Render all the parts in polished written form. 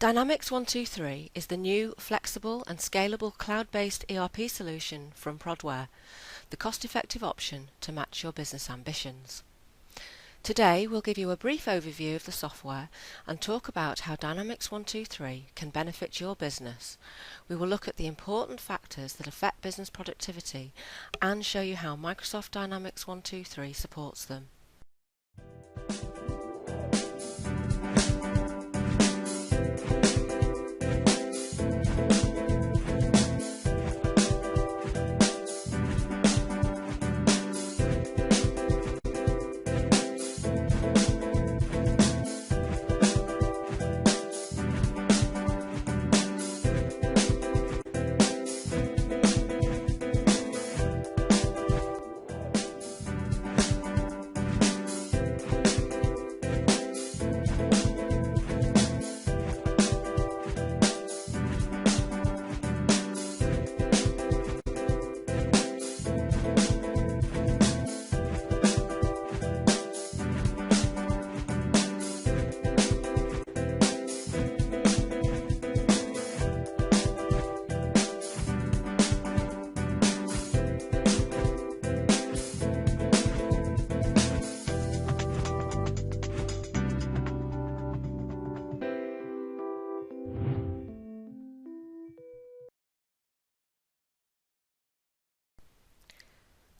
Dynamics 123 is the new, flexible and scalable cloud-based ERP solution from Prodware, the cost-effective option to match your business ambitions. Today we'll give you a brief overview of the software and talk about how Dynamics 123 can benefit your business. We will look at the important factors that affect business productivity and show you how Microsoft Dynamics 123 supports them.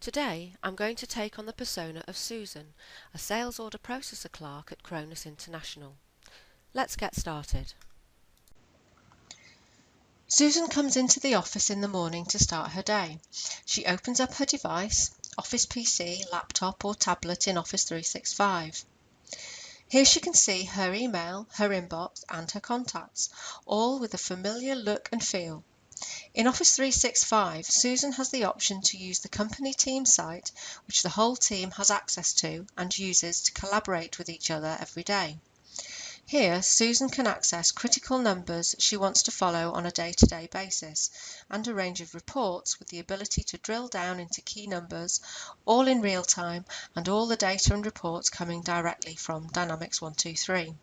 Today I'm going to take on the persona of Susan, a sales order processor clerk at Cronus International. Let's get started. Susan comes into the office in the morning to start her day. She opens up her device, Office PC, laptop or tablet in Office 365. Here she can see her email, her inbox and her contacts, all with a familiar look and feel. In Office 365, Susan has the option to use the company team site, which the whole team has access to and uses to collaborate with each other every day. Here, Susan can access critical numbers she wants to follow on a day-to-day basis and a range of reports with the ability to drill down into key numbers, all in real time and all the data and reports coming directly from Dynamics 123.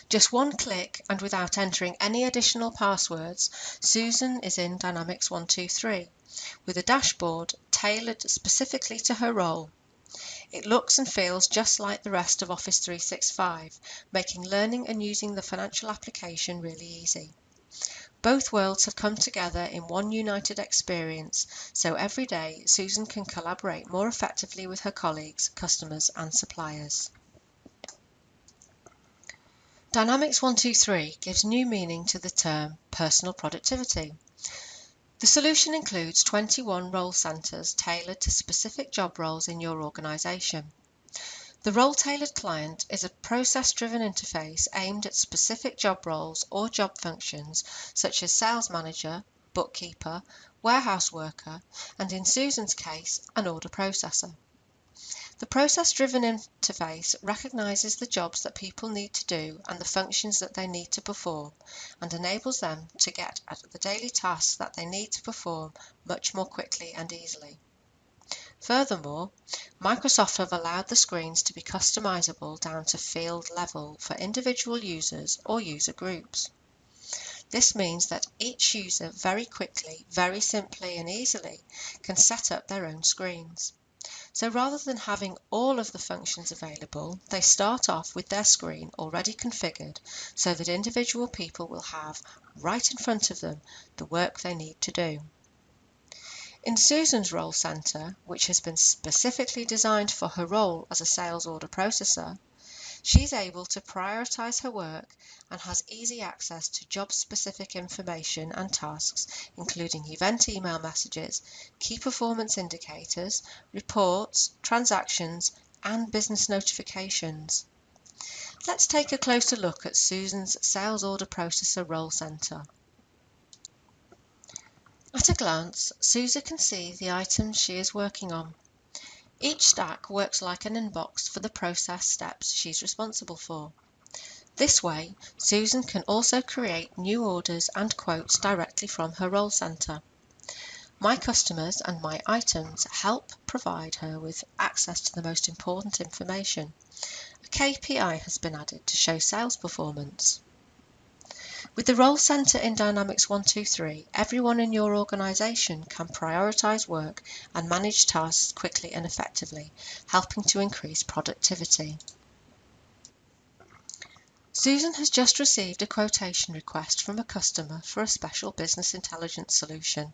Just one click and without entering any additional passwords, Susan is in Dynamics 123 with a dashboard tailored specifically to her role. It looks and feels just like the rest of Office 365, making learning and using the financial application really easy. Both worlds have come together in one united experience, so every day Susan can collaborate more effectively with her colleagues, customers and suppliers. Dynamics 123 gives new meaning to the term personal productivity. The solution includes 21 role centers tailored to specific job roles in your organization. The role-tailored client is a process-driven interface aimed at specific job roles or job functions such as sales manager, bookkeeper, warehouse worker, and in Susan's case, an order processor. The process-driven interface recognizes the jobs that people need to do and the functions that they need to perform and enables them to get at the daily tasks that they need to perform much more quickly and easily. Furthermore, Microsoft have allowed the screens to be customizable down to field level for individual users or user groups. This means that each user very quickly, very simply and easily can set up their own screens. So rather than having all of the functions available, they start off with their screen already configured so that individual people will have right in front of them the work they need to do. In Susan's role center, which has been specifically designed for her role as a sales order processor, she's able to prioritize her work and has easy access to job-specific information and tasks, including event email messages, key performance indicators, reports, transactions, and business notifications. Let's take a closer look at Susan's Sales Order Processor Role Center. At a glance, Susan can see the items she is working on. Each stack works like an inbox for the process steps she's responsible for. This way, Susan can also create new orders and quotes directly from her role center. My customers and my items help provide her with access to the most important information. A KPI has been added to show sales performance. With the Role Centre in Dynamics 123, everyone in your organisation can prioritise work and manage tasks quickly and effectively, helping to increase productivity. Susan has just received a quotation request from a customer for a special business intelligence solution.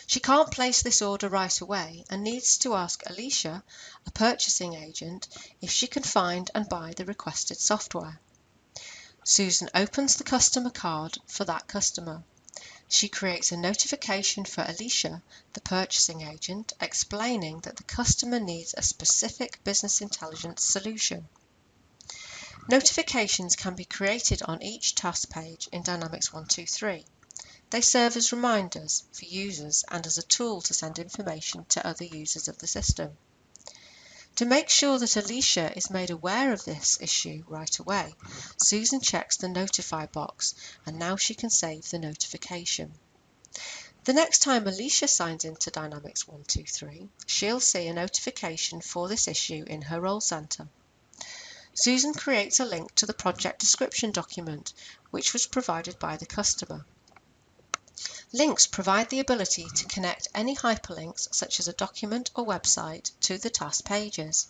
She can't place this order right away and needs to ask Alicia, a purchasing agent, if she can find and buy the requested software. Susan opens the customer card for that customer. She creates a notification for Alicia, the purchasing agent, explaining that the customer needs a specific business intelligence solution. Notifications can be created on each task page in Dynamics 123. They serve as reminders for users and as a tool to send information to other users of the system. To make sure that Alicia is made aware of this issue right away, Susan checks the Notify box, and now she can save the notification. The next time Alicia signs into Dynamics 123, she'll see a notification for this issue in her Role Centre. Susan creates a link to the project description document, which was provided by the customer. Links provide the ability to connect any hyperlinks, such as a document or website, to the task pages.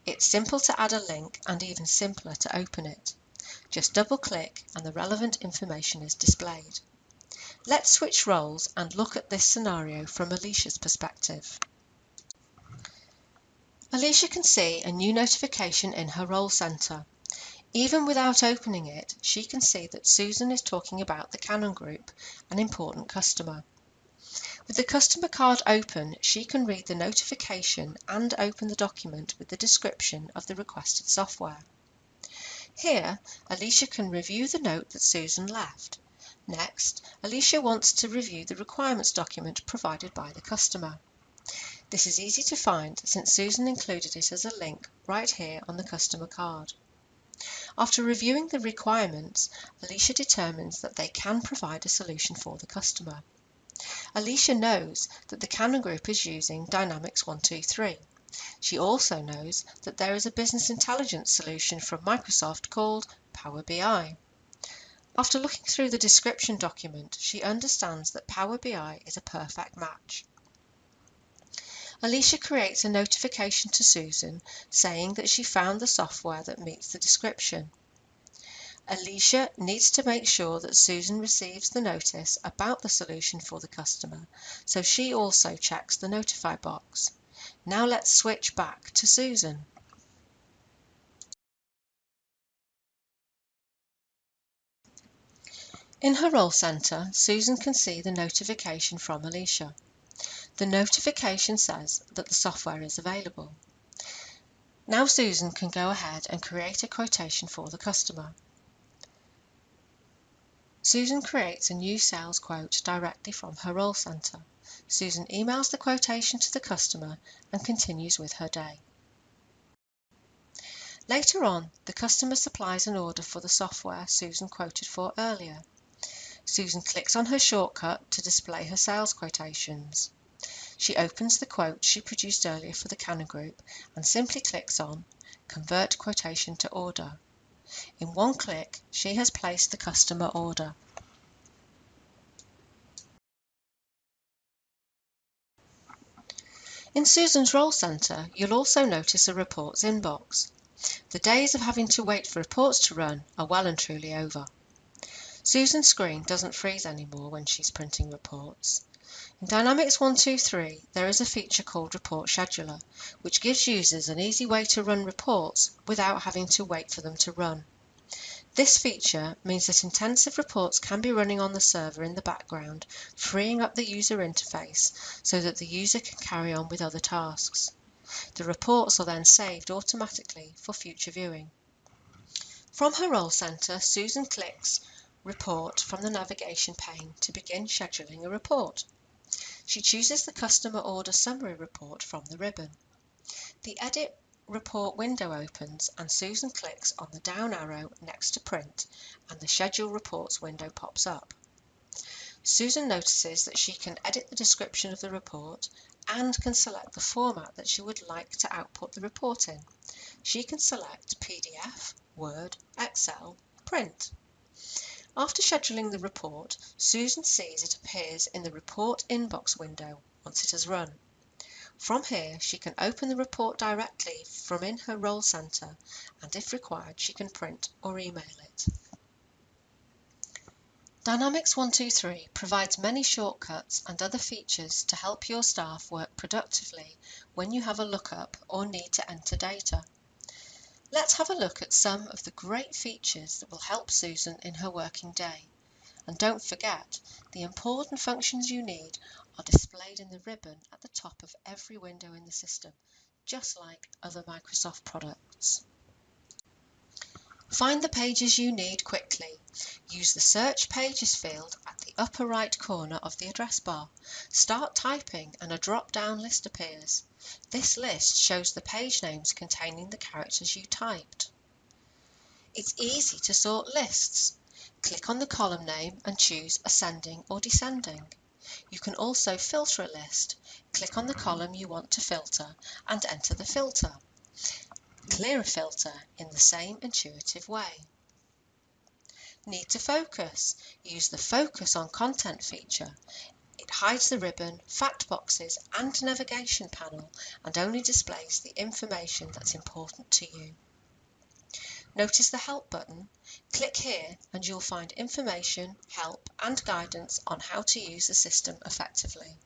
It's simple to add a link and even simpler to open it. Just double-click and the relevant information is displayed. Let's switch roles and look at this scenario from Alicia's perspective. Alicia can see a new notification in her Role Centre. Even without opening it, she can see that Susan is talking about the Canon Group, an important customer. With the customer card open, she can read the notification and open the document with the description of the requested software. Here, Alicia can review the note that Susan left. Next, Alicia wants to review the requirements document provided by the customer. This is easy to find since Susan included it as a link right here on the customer card. After reviewing the requirements, Alicia determines that they can provide a solution for the customer. Alicia knows that the Canon Group is using Dynamics 123. She also knows that there is a business intelligence solution from Microsoft called Power BI. After looking through the description document, she understands that Power BI is a perfect match. Alicia creates a notification to Susan saying that she found the software that meets the description. Alicia needs to make sure that Susan receives the notice about the solution for the customer, so she also checks the Notify box. Now let's switch back to Susan. In her Role Centre, Susan can see the notification from Alicia. The notification says that the software is available. Now Susan can go ahead and create a quotation for the customer. Susan creates a new sales quote directly from her Role Centre. Susan emails the quotation to the customer and continues with her day. Later on, the customer supplies an order for the software Susan quoted for earlier. Susan clicks on her shortcut to display her sales quotations. She opens the quote she produced earlier for the Canon Group and simply clicks on Convert Quotation to Order. In one click, she has placed the customer order. In Susan's Role Centre, you'll also notice a reports inbox. The days of having to wait for reports to run are well and truly over. Susan's screen doesn't freeze anymore when she's printing reports. In Dynamics 123, there is a feature called Report Scheduler, which gives users an easy way to run reports without having to wait for them to run. This feature means that intensive reports can be running on the server in the background, freeing up the user interface so that the user can carry on with other tasks. The reports are then saved automatically for future viewing. From her Role Centre, Susan clicks Report from the navigation pane to begin scheduling a report. She chooses the Customer Order Summary report from the ribbon. The Edit Report window opens and Susan clicks on the down arrow next to Print and the Schedule Reports window pops up. Susan notices that she can edit the description of the report and can select the format that she would like to output the report in. she can select PDF, Word, Excel, Print. After scheduling the report, Susan sees it appears in the Report Inbox window once it has run. From here, she can open the report directly from in her role centre, and if required, she can print or email it. Dynamics 123 provides many shortcuts and other features to help your staff work productively when you have a lookup or need to enter data. Let's have a look at some of the great features that will help Susan in her working day. And don't forget, the important functions you need are displayed in the ribbon at the top of every window in the system, just like other Microsoft products. Find the pages you need quickly. Use the Search Pages field at the upper right corner of the address bar. Start typing and a drop-down list appears. This list shows the page names containing the characters you typed. It's easy to sort lists. Click on the column name and choose Ascending or Descending. You can also filter a list. Click on the column you want to filter and enter the filter. Clear a filter in the same intuitive way. Need to focus? Use the Focus on Content feature. It hides the ribbon, fact boxes and navigation panel and only displays the information that's important to you. Notice the Help button. Click here and you'll find information, help and guidance on how to use the system effectively.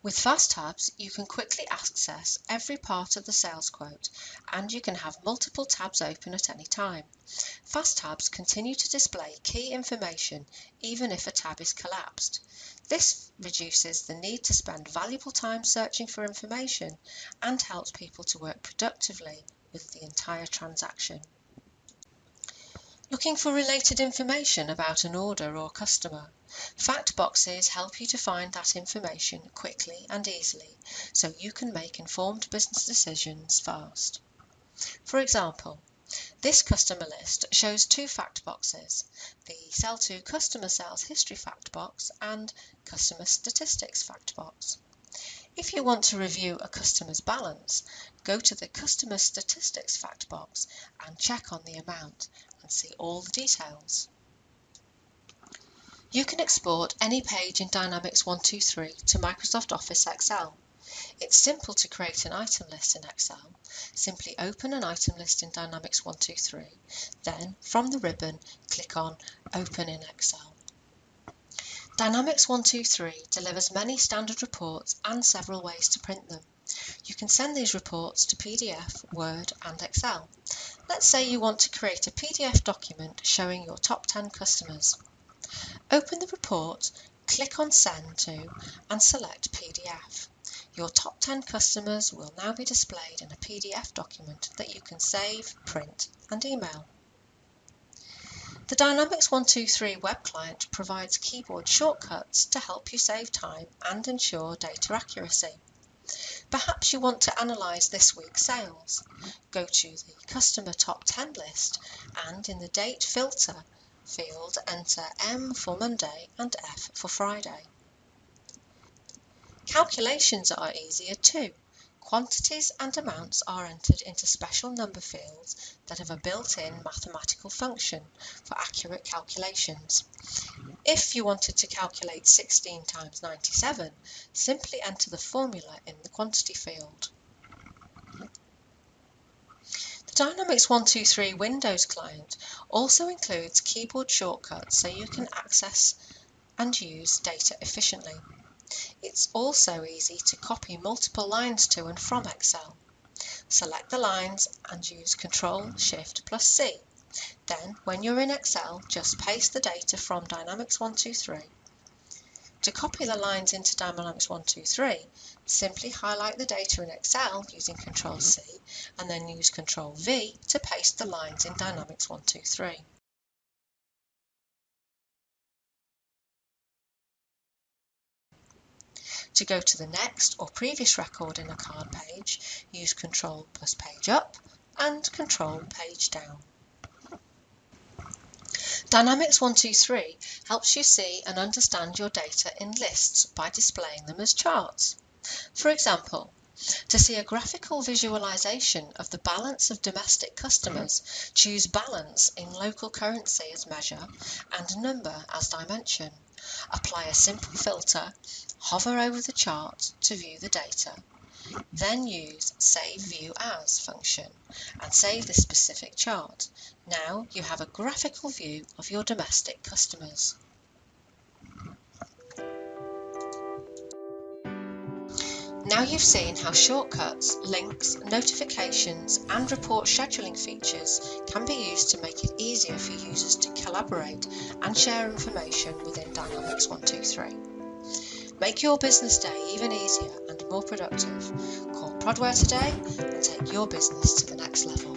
With Fast Tabs, you can quickly access every part of the sales quote, and you can have multiple tabs open at any time. Fast Tabs continue to display key information even if a tab is collapsed. This reduces the need to spend valuable time searching for information and helps people to work productively with the entire transaction. Looking for related information about an order or customer? Fact boxes help you to find that information quickly and easily so you can make informed business decisions fast. For example, this customer list shows two fact boxes, the Sell to Customer Sales History fact box and Customer Statistics fact box. If you want to review a customer's balance, go to the Customer Statistics fact box and check on the amount and see all the details. You can export any page in Dynamics 123 to Microsoft Office Excel. It's simple to create an item list in Excel. Simply open an item list in Dynamics 123, then from the ribbon, click on Open in Excel. Dynamics 123 delivers many standard reports and several ways to print them. You can send these reports to PDF, Word and Excel. Let's say you want to create a PDF document showing your top 10 customers. Open the report, click on Send to and select PDF. Your top 10 customers will now be displayed in a PDF document that you can save, print and email. The Dynamics 123 web client provides keyboard shortcuts to help you save time and ensure data accuracy. Perhaps you want to analyse this week's sales. Go to the Customer Top 10 list and in the Date filter field enter M for Monday and F for Friday. Calculations are easier too. Quantities and amounts are entered into special number fields that have a built-in mathematical function for accurate calculations. If you wanted to calculate 16 times 97, simply enter the formula in the quantity field. The Dynamics 123 Windows client also includes keyboard shortcuts so you can access and use data efficiently. It's also easy to copy multiple lines to and from Excel. Select the lines and use Ctrl-Shift+C. Then, when you're in Excel, just paste the data from Dynamics 123. To copy the lines into Dynamics 123, simply highlight the data in Excel using Ctrl-C and then use Ctrl-V to paste the lines in Dynamics 123. To go to the next or previous record in a card page, use Ctrl plus Page Up and Ctrl Page Down. Dynamics 123 helps you see and understand your data in lists by displaying them as charts. For example, To see a graphical visualization of the balance of domestic customers, choose Balance in local currency as measure and Number as dimension. Apply a simple filter, hover over the chart to view the data. Then use Save View As function and save the specific chart. Now you have a graphical view of your domestic customers. Now you've seen how shortcuts, links, notifications and report scheduling features can be used to make it easier for users to collaborate and share information within Dynamics 123. Make your business day even easier and more productive. Call Prodware today and take your business to the next level.